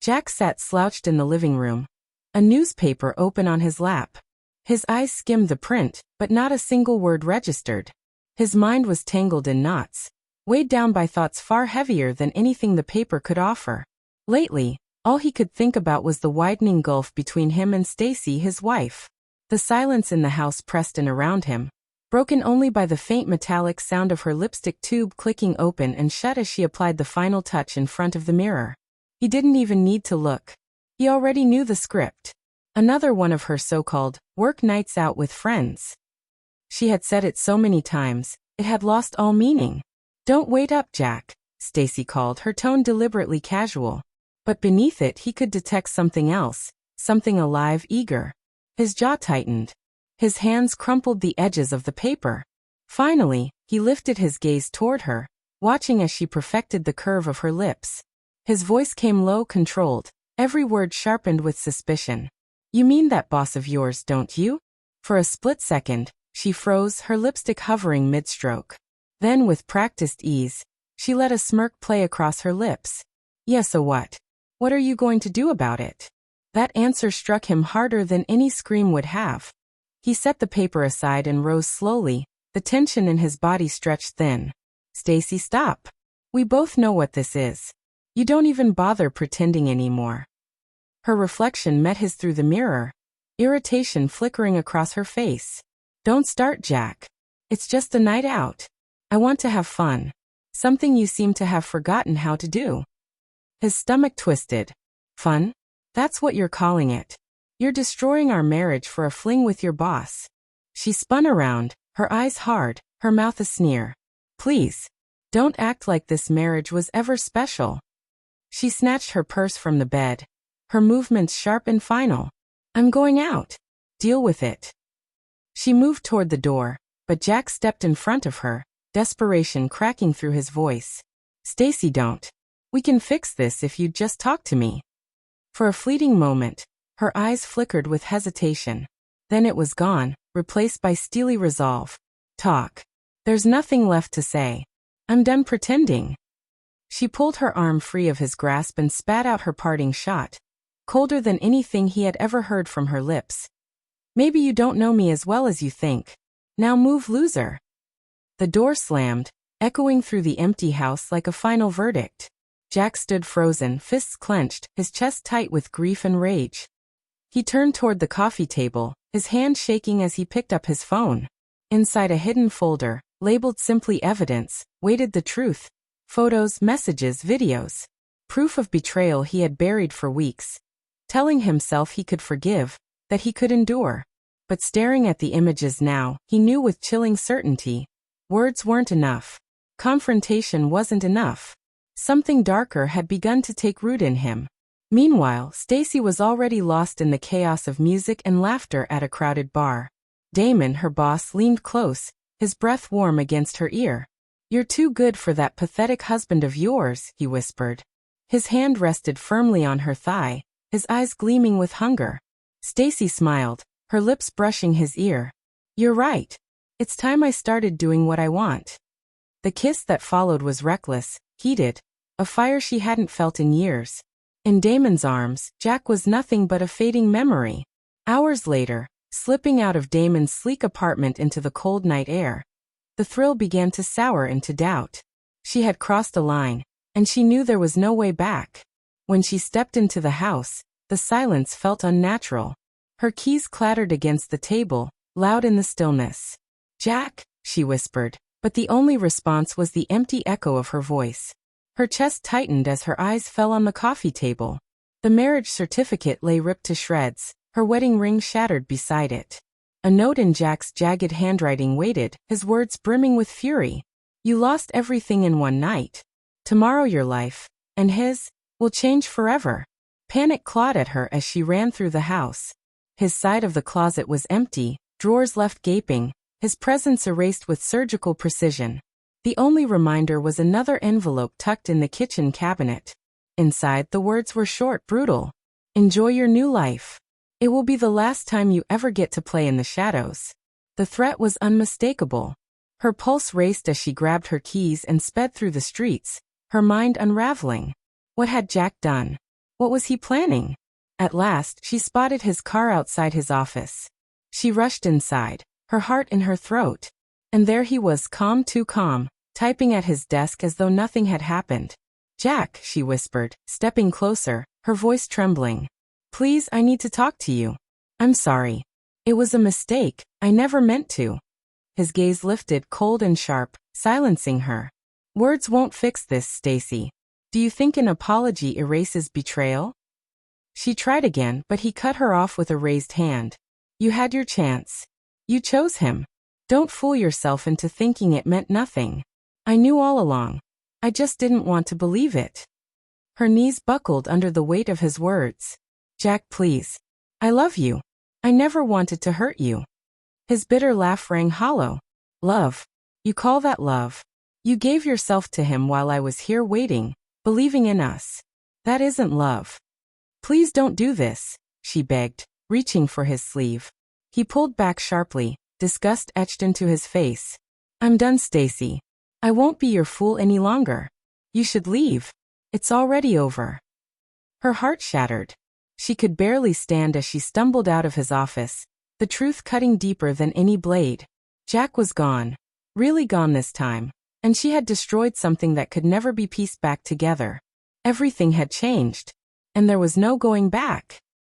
Jack sat slouched in the living room, a newspaper open on his lap. His eyes skimmed the print, but not a single word registered. His mind was tangled in knots, weighed down by thoughts far heavier than anything the paper could offer. Lately, all he could think about was the widening gulf between him and Stacy, his wife. The silence in the house pressed in around him, broken only by the faint metallic sound of her lipstick tube clicking open and shut as she applied the final touch in front of the mirror. He didn't even need to look. He already knew the script. Another one of her so-called work nights out with friends. She had said it so many times, it had lost all meaning. "Don't wait up, Jack," Stacy called, her tone deliberately casual. But beneath it he could detect something else, something alive, eager. His jaw tightened. His hands crumpled the edges of the paper. Finally, he lifted his gaze toward her, watching as she perfected the curve of her lips. His voice came low, controlled, every word sharpened with suspicion. "You mean that boss of yours, don't you?" For a split second, she froze, her lipstick hovering mid-stroke. Then, with practiced ease, she let a smirk play across her lips. "Yes, so what? What are you going to do about it?" That answer struck him harder than any scream would have. He set the paper aside and rose slowly, the tension in his body stretched thin. "Stacy, stop. We both know what this is. You don't even bother pretending anymore." Her reflection met his through the mirror, irritation flickering across her face. "Don't start, Jack. It's just a night out. I want to have fun. Something you seem to have forgotten how to do." His stomach twisted. "Fun? That's what you're calling it. You're destroying our marriage for a fling with your boss." She spun around, her eyes hard, her mouth a sneer. "Please, don't act like this marriage was ever special." She snatched her purse from the bed, her movements sharp and final. "I'm going out. Deal with it." She moved toward the door, but Jack stepped in front of her, desperation cracking through his voice. "Stacy, don't. We can fix this if you'd just talk to me." For a fleeting moment, her eyes flickered with hesitation. Then it was gone, replaced by steely resolve. "Talk. There's nothing left to say. I'm done pretending." She pulled her arm free of his grasp and spat out her parting shot, colder than anything he had ever heard from her lips. "Maybe you don't know me as well as you think. Now move, loser." The door slammed, echoing through the empty house like a final verdict. Jack stood frozen, fists clenched, his chest tight with grief and rage. He turned toward the coffee table, his hand shaking as he picked up his phone. Inside a hidden folder, labeled simply evidence, waited the truth. Photos, messages, videos. Proof of betrayal he had buried for weeks. Telling himself he could forgive, that he could endure. But staring at the images now, he knew with chilling certainty. Words weren't enough. Confrontation wasn't enough. Something darker had begun to take root in him. Meanwhile, Stacy was already lost in the chaos of music and laughter at a crowded bar. Damien, her boss, leaned close, his breath warm against her ear. "You're too good for that pathetic husband of yours," he whispered. His hand rested firmly on her thigh, his eyes gleaming with hunger. Stacy smiled, her lips brushing his ear. "You're right. It's time I started doing what I want." The kiss that followed was reckless, heated, a fire she hadn't felt in years. In Damon's arms, Jack was nothing but a fading memory. Hours later, slipping out of Damon's sleek apartment into the cold night air, the thrill began to sour into doubt. She had crossed a line, and she knew there was no way back. When she stepped into the house, the silence felt unnatural. Her keys clattered against the table, loud in the stillness. "Jack," she whispered, but the only response was the empty echo of her voice. Her chest tightened as her eyes fell on the coffee table. The marriage certificate lay ripped to shreds, her wedding ring shattered beside it. A note in Jack's jagged handwriting waited, his words brimming with fury. "You lost everything in one night. Tomorrow your life, and his, will change forever." Panic clawed at her as she ran through the house. His side of the closet was empty, drawers left gaping, his presence erased with surgical precision. The only reminder was another envelope tucked in the kitchen cabinet. Inside, the words were short, brutal. "Enjoy your new life. It will be the last time you ever get to play in the shadows." The threat was unmistakable. Her pulse raced as she grabbed her keys and sped through the streets, her mind unraveling. What had Jack done? What was he planning? At last, she spotted his car outside his office. She rushed inside, her heart in her throat. And there he was, calm, too calm, typing at his desk as though nothing had happened. "Jack," she whispered, stepping closer, her voice trembling. "Please, I need to talk to you. I'm sorry. It was a mistake, I never meant to." His gaze lifted, cold and sharp, silencing her. "Words won't fix this, Stacy. Do you think an apology erases betrayal?" She tried again, but he cut her off with a raised hand. "You had your chance. You chose him. Don't fool yourself into thinking it meant nothing. I knew all along. I just didn't want to believe it." Her knees buckled under the weight of his words. "Jack, please. I love you. I never wanted to hurt you." His bitter laugh rang hollow. "Love? You call that love? You gave yourself to him while I was here waiting, believing in us. That isn't love. Please don't do this," she begged, reaching for his sleeve. He pulled back sharply, disgust etched into his face. "I'm done, Stacy. I won't be your fool any longer. You should leave. It's already over." Her heart shattered. She could barely stand as she stumbled out of his office, the truth cutting deeper than any blade. Jack was gone. Really gone this time. And she had destroyed something that could never be pieced back together. Everything had changed. And there was no going back.